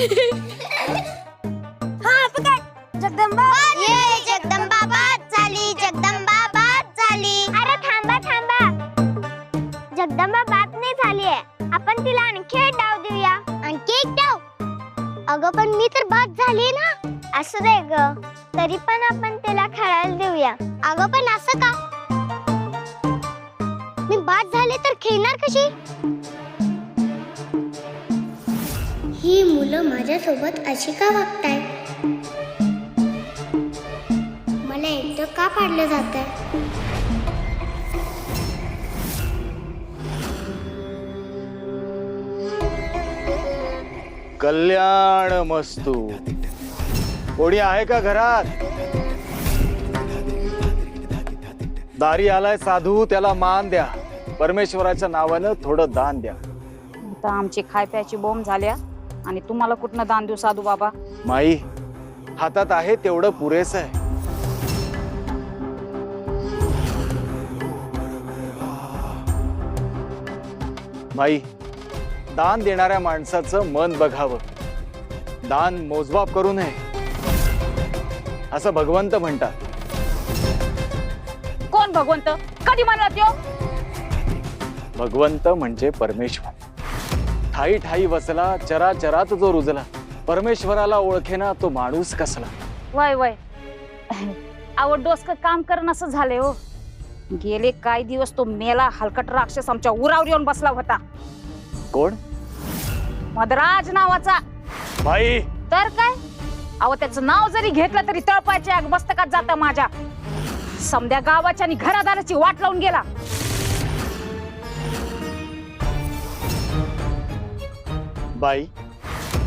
हा पकड. जगदंबा ये. जगदंबा बाद झाली. जगदंबा बाद झाली. अरे थांबा थांबा. जगदंबा बाद नाही झालीये. आपण तिला आणखी एक डाव देऊया. आणखी एक डाव? अगं पण मी तर बाद झाली ना. असं दे ग, तरी पण आपण तिला खेळायला देऊया. अगं पण असं का? मी बाद झाले तर खेळणार कशी? ही मुलं माझ्यासोबत अशी का वागताय? मला एकटं का पाडलं जातंय? कल्याण मस्तू. कोणी आहे का घरात? दारी आलाय साधू, त्याला मान द्या. परमेश्वराच्या नावानं थोडं दान द्या. आता आमची खाय प्यायची बोंब झाल्या आणि तुम्हाला कुठनं दान देऊ साधू बाबा? माई, हातात आहे तेवढं पुरेसं आहे. माई, दान देणाऱ्या माणसाचं मन बघावं, दान मोजमाप करू नये असं भगवंत म्हणतात. कोण भगवंत? कधी म्हणला त्यो? भगवंत म्हणजे परमेश्वर. ठाई ठाई वसला, चराचरात जो रुजला. परमेश्वराला ओळखेना तो माणूस कसला. वय वय आवड डोसक काम करणं असं झाले हो. गेले काही दिवस तो मेला हलकट राक्षस आमच्या उरावर येऊन बसला होता. कोण? मदराज नावाचा. बाई, तर काय, अहो त्याचं नाव जरी घेतलं तरी तळपायच्या मस्तकात जातं माझ्या. समद्या गावाच्या आणि घरादाराची वाट लावून गेला. बाई,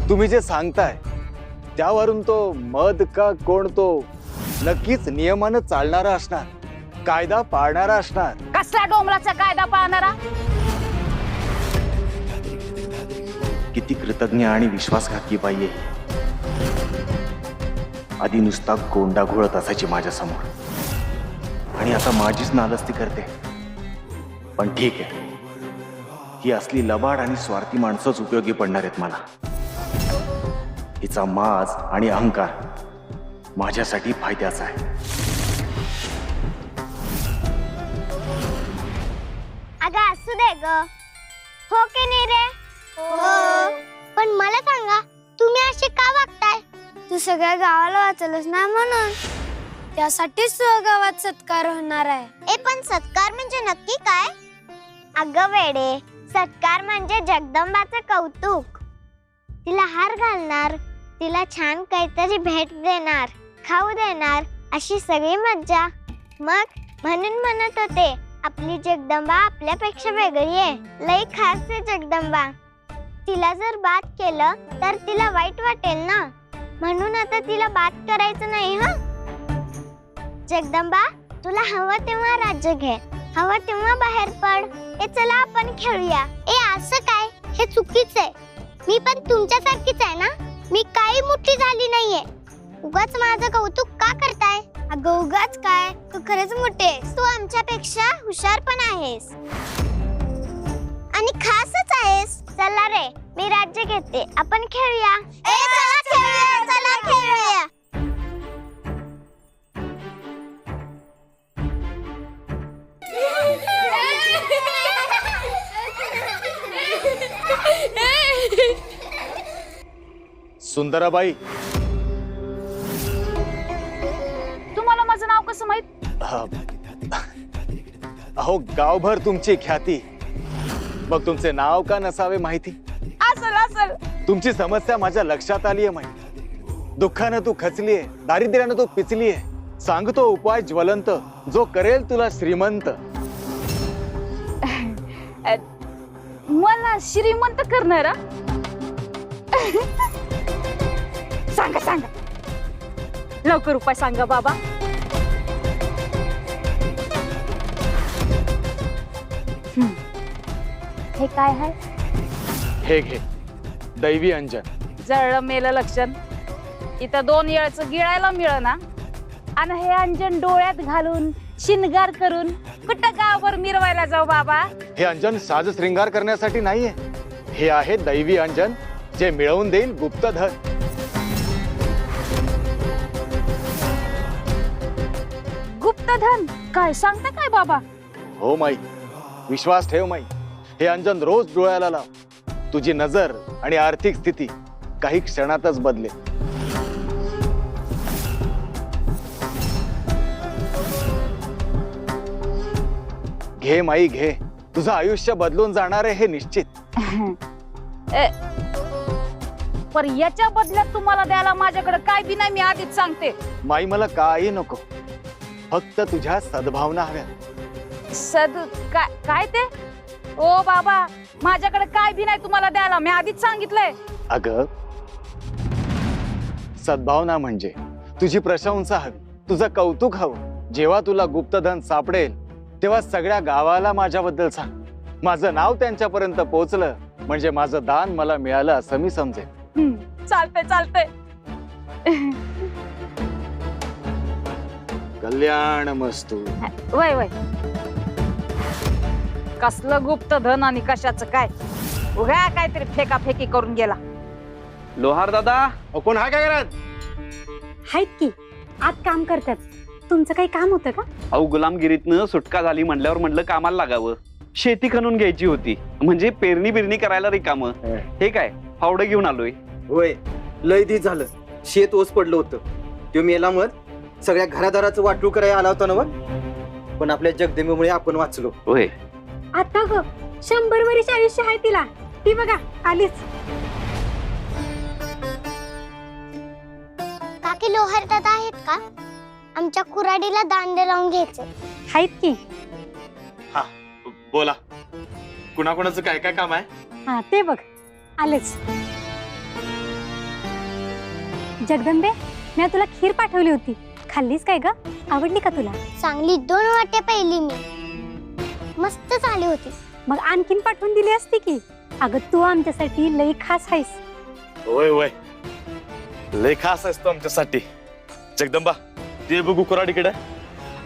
तुम्ही जे सांगताय त्यावरून तो मद का कोण तो नक्कीच नियमानं चालणारा असणार, कायदा पाळणारा असणार. कसला डोंबराचा कायदा पाळणारा? किती कृतज्ञ आणि विश्वासघातकी बाई आहे. आधी नुसता गोंडा घोळत असायची माझ्या समोर आणि आता माझीच नालस्ती करते. पण ठीक आहे, ही असली लबाड आणि स्वार्थी माणसंच उपयोगी पडणार आहेत मला. हिचा माज आणि अहंकार माझ्यासाठी फायद्याचा आहे. अगं असू दे ग. हो की नाही रे? हो. पण मला सांगा, तुम्ही असे का वागताय? तू सगळ्या गावाला वाचलस ना म्हणून. त्यासाठीच गावात सत्कार होणार आहे. ए पण सत्कार म्हणजे नक्की काय? अगं वेडे, सत्कार म्हणजे जगदंबाचं कौतुक. तिला हार घालणार, तिला छान काहीतरी भेट देणार, खाऊ देणार, अशी सगळी मज्जा. मग म्हणून म्हणत होते, आपली जगदंबा आपल्यापेक्षा वेगळी आहे, लई खास आहे जगदंबा. तिला जर बाद केलं तर तिला वाईट वाटेल ना, म्हणून आता तिला बाद करायचं नाही. हा जगदंबा, तुला हवं तेव्हा राज्य घे, हवं तेव्हा बाहेर पड. ए चला आपण खेळूया. ए असं काय? हे चुकीचं आहे. मी पण तुमच्यासारखीच आहे ना. मी काही मोठी झाली नाहीये. उगाच माझं कौतुक का करताय? अगं उगाच काय, तू खरंच मोठी आहेस. तू आमच्यापेक्षा हुशार पण आहेस आणि खासच आहेस. चला रे, मी राज्य घेते, आपण खेळूया. ए चला खेळूया, चला खेळूया. सुंदराबाई, तुम्हाला माझं नाव कसं माहित? अहो गावभर तुमची ख्याती, मग तुमचे नाव का नसावे माहिती? असल असल. तुमची समस्या माझ्या लक्षात आलीये माहिती. दुःखानं तू खचलीये, दारिद्र्यानं तू पिचलीये. सांगतो उपाय ज्वलंत, जो करेल तुला श्रीमंत. मला श्रीमंत करणारा? सांगा सांगा, लवकर उपाय सांगा बाबा. हे काय आहे? हे घे, दैवी अंजन. जळलं मेलं लक्षण. इथं 2 येळचं गिळायला मिळना आणि हे अंजन डोळ्यात घालून शिनगार करून कुठं गावभर मिरवायला जाऊ बाबा? हे अंजन साज श्रृंगार करण्यासाठी नाहीये. हे आहे दैवी अंजन, जे मिळवून देईल गुप्तधन. गुप्तधन काय सांगता काय बाबा? हो माई, विश्वास ठेव माई. हे अंजन रोज डोळ्याला लाव. तुझी नजर आणि आर्थिक स्थिती काही क्षणातच बदले. घे माई घे. तुझं आयुष्य बदलून जाणार आहे हे निश्चित. पर याच्या बदल्यात तुम्हाला द्यायला माझ्याकडे काय बी नाही, मी आधीच सांगते. माई मला काही नको, फक्त तुझ्या सद्भावना हव्या. काय ते? ओ बाबा, माझ्याकडे काय बी नाही तुम्हाला द्यायला, मी आधीच सांगितलंय. अगं, सद्भावना म्हणजे तुझी प्रशंसा हवी, तुझं कौतुक हवं. जेव्हा तुला गुप्तधन सापडेल तेव्हा सगळ्या गावाला माझ्याबद्दल सांग. माझं नाव त्यांच्यापर्यंत पोहोचलं म्हणजे माझं दान मला मिळालं असं मी समजेन. चालतंय चालतंय. कल्याण मस्तू. वय वय, कसलं गुप्तधन आणि कशाचं काय, उगा काहीतरी फेकाफेकी करून गेला. लोहार दादा, कोण हा काय करत? आहेत की आत काम करतात. तुमचं काही काम होतं का? अहो गुलामगिरीतनं सुटका झाली म्हणल्यावर म्हणलं कामाला लागावं. शेती खणून घ्यायची होती, म्हणजे पेरणी बिरणी करायला रिकामं. हे काय फावडं घेऊन आलोय. होय, लय दिस झालं. शेत ओस पडलं होतं. तो मेला मग सगळ्या घरादाराचं वाटू करायला आला होता ना मग. पण आपल्या जगदंबेमुळे आपण वाचलो. होय, आता ग 100 वर्ष आयुष्य आहे तिला. ती बघा आलीच. काकी लोहार दादा आहेत का? आमच्या कुऱ्हाडीला दांडे लावून घ्यायचे. आहेत की. बोला, कुणाकुणाचं काय काय काम आहे? हा ते बघ आलेच. जगदंबे, मी तुला खीर पाठवली होती, खाल्लीस काय ग? आवडली का तुला? चांगली 2 वाटे पहिली मी, मस्त झाली होती. मग आणखीन पाठवून दिली असती की. अगं तू आमच्यासाठी लई खास आहेस. होय होय, लय खास असतो आमच्यासाठी. जगदंबा, ते बघू कुऱ्हाडीकडे.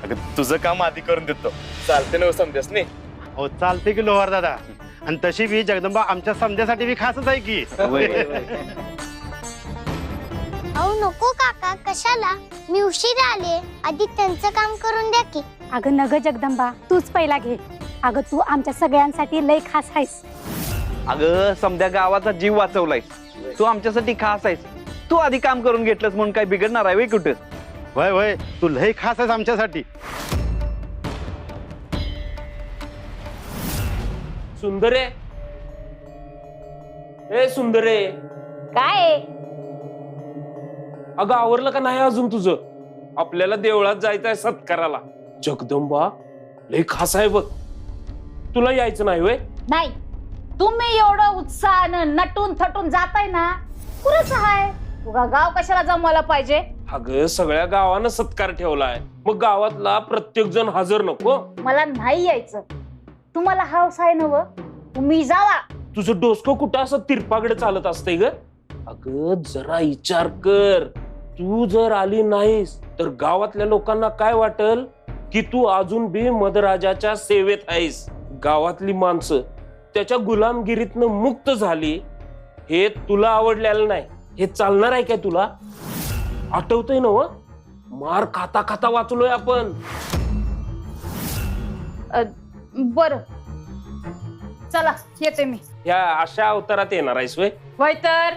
अगं तुझं काम आधी करून देतो. चालते ना समजेस नाही? हो चालते की लोहार दादा. आणि तशी बी जगदंबा आमच्या समजासाठी बी खासच आहे की. अहो नको काका, कशाला? मी उशिरा आले, आधी त्यांचं काम करून द्या की. अगं नग जगदंबा, तूच पहिला घे. अगं तू आमच्या सगळ्यांसाठी लई खास आहेस. अगं समध्या गावाचा जीव वाचवलायस, तू आमच्यासाठी खास आहेस. तू आधी काम करून घेतलंस म्हणून काय बिघडणार आहे कुठं? वय वय, तू लई खास आहेस आमच्यासाठी. सुंदरे, ए सुंदरे, काय अगं आवरलं का नाही अजून तुझं? आपल्याला देवळात जायचंय सत्काराला. जगदंबा लय खास आहे बघ. तुला यायचं नाही वय? नाही, तुम्ही एवढं उत्साहानं नटून थटून जाताय ना, पुरेसं आहे. तुझा गाव कशाला जमवायला पाहिजे? अगं सगळ्या गावानं सत्कार ठेवलाय, मग गावातला प्रत्येक जण हजर नको? मला नाही यायचं. तुम्हाला हौस आहे ना व, तुम्ही जावा. तुझं डोसकं कुठं असं तिरपाकडे चालत असतंय ग? अगं जरा विचार कर. तू जर आली नाहीस तर गावातल्या लोकांना काय वाटल की तू अजून बी मदराजाच्या सेवेत आहेस. गावातली माणसं त्याच्या गुलामगिरीतनं मुक्त झाली, हे तुला आवडलेलं नाही. हे चालणार आहे काय तुला? आठवतंय ना व? मार खाता खाता वाचलोय आपण. बर, चला येते मी. या अशा अवतारात येणार आहेस वय? होय तर,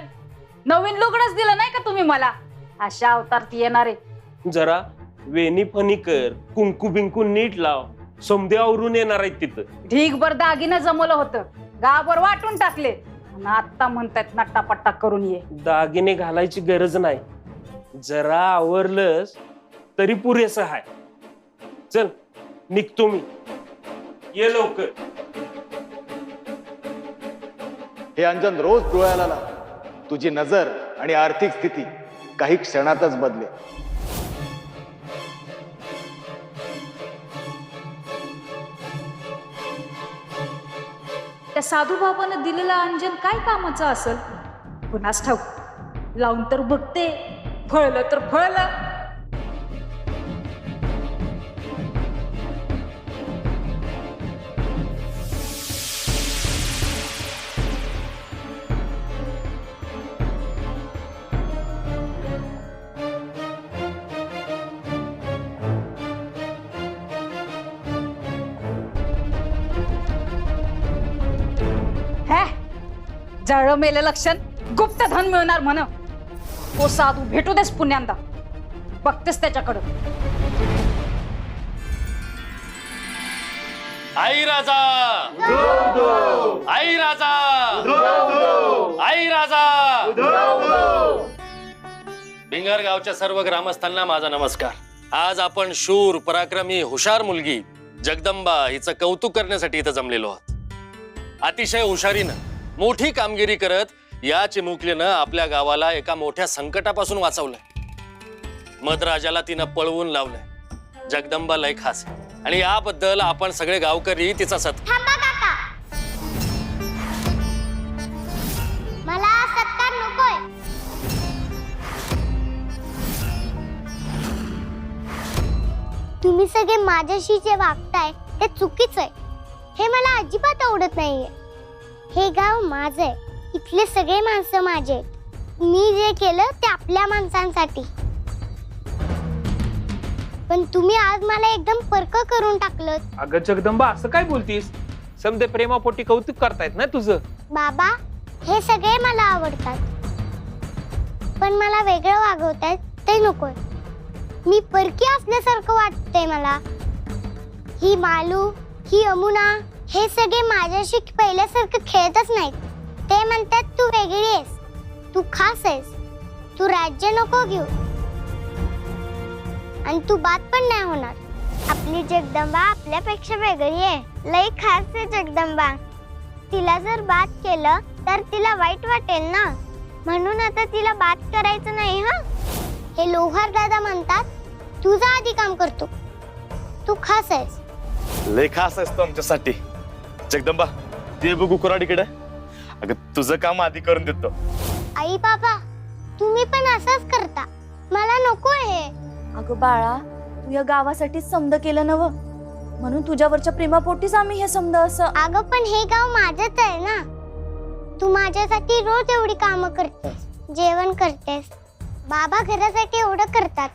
नवीन लुगडंच दिलं नाही का तुम्ही मला? अशा अवतारात येणार आहे. जरा वेणी फणी कर, कुंकू बिंकू नीट लाव. समधे आवरून येणार आहेत तिथं. ढीगभर दागिनं जमवलं होतं, गावभर वाटून टाकले, आणि आता म्हणतायत नट्टापट्टा करून ये. दागिने घालायची गरज नाही, जरा आवरलंस तरी पुरेसं आहे. चल निघतो मी, ये लवकर. हे अंजन रोज डोळ्याला लाव. तुझी नजर आणि आर्थिक स्थिती काही क्षणातच बदले. त्या साधू बाबानं दिलेलं अंजन काय कामाचं असेल कुणास ठाऊक. लावून तर बघते, फळलं तर फळलं. जळ मेले लक्षण गुप्त धन मिळणार म्हण. तो साधू भेटू देस पुण्यांदा, बघतेस त्याच्याकडं. आई राजा आई राजा आई राजा. भिंगार गावच्या सर्व ग्रामस्थांना माझा नमस्कार. आज आपण शूर, पराक्रमी, हुशार मुलगी जगदंबा हिचं कौतुक करण्यासाठी इथं जमलेलो आहोत. अतिशय हुशारीनं मोठी कामगिरी करत या चिमुकलीनं आपल्या गावाला एका मोठ्या संकटापासून वाचवलंय. मधराजाला तिनं पळवून लावलंय. जगदंबा लय खास आहे आणि याबद्दल आपण सगळे गावकरी तिचा थांबा काका, मला सत्कार नकोय. तुम्ही सगळे माझ्याशी जे वागताय ते चुकीचं आहे. हे मला अजिबात आवडत नाहीये. हे गाव माझं आहे, इथले सगळे माणसं माझे आहेत. मी जे केलं ते आपल्या माणसांसाठी. पण तुम्ही आज मला एकदम परक करून टाकलं. अगं जगदंबा असं काय बोलतीस? समजे प्रेमापोटी कौतुक करतायत ना तुझं. बाबा, हे सगळे मला आवडतात, पण मला वेगळं वागवतायत ते नकोय. मी परकी असल्यासारखं वाटतंय मला. ही मालू, ही यमुना, हे सगळे माझ्याशी पहिल्यासारखं खेळतच नाहीत. ते म्हणतात तू वेगळी आहेस, तू खास आहेस, तू राज्य नको घेऊ आणि तू बाद पण नाही होणार. आपली जगदंबा आपल्यापेक्षा वेगळी आहे, लई खास आहे जगदंबा. तिला जर बाद केलं तर तिला वाईट वाटेल ना, म्हणून आता तिला बाद करायचं नाही. हा, हे लोहार दादा म्हणतात तुझं आधी काम करतो, तू खास आहेस. लय खास असतो आमच्यासाठी. जगदंबा ते बघू कुऱ्हाडीकडे. अगं तुझं काम आधी करून देतो. आई बाबा, तुम्ही पण असंच करता, मला नको हे. अगं बाळा, तू या गावासाठी समद केलं नव, म्हणून तुझ्यावरच्या प्रेमापोटीच आम्ही हे समद असं. अगं पण हे गाव माझंच आहे ना. तू माझ्यासाठी रोज एवढी कामं करतेस, जेवण करतेस. बाबा घरासाठी एवढं करतात,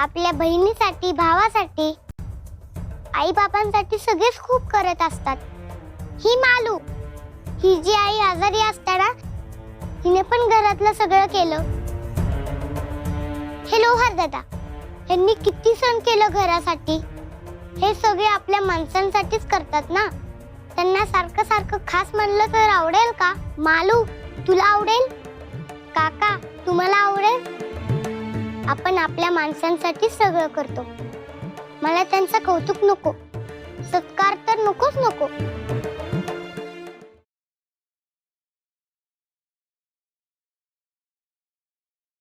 आपल्या बहिणीसाठी, भावासाठी, आई बाबांसाठी सगळेच खूप करत असतात. ही मालू, ही जी आई आजारी असताना हिने पण घरातलं सगळं केलं. हे लोहार दादा, यांनी किती सण केलं घरासाठी. हे सगळे आपल्या माणसांसाठीच करतात ना. त्यांना सारखं सारखं खास म्हणलं तर आवडेल का? मालू, तुला आवडेल? काका, तुम्हाला आवडेल? आपण आपल्या माणसांसाठी सगळं करतो. मला त्यांचं कौतुक नको, सत्कार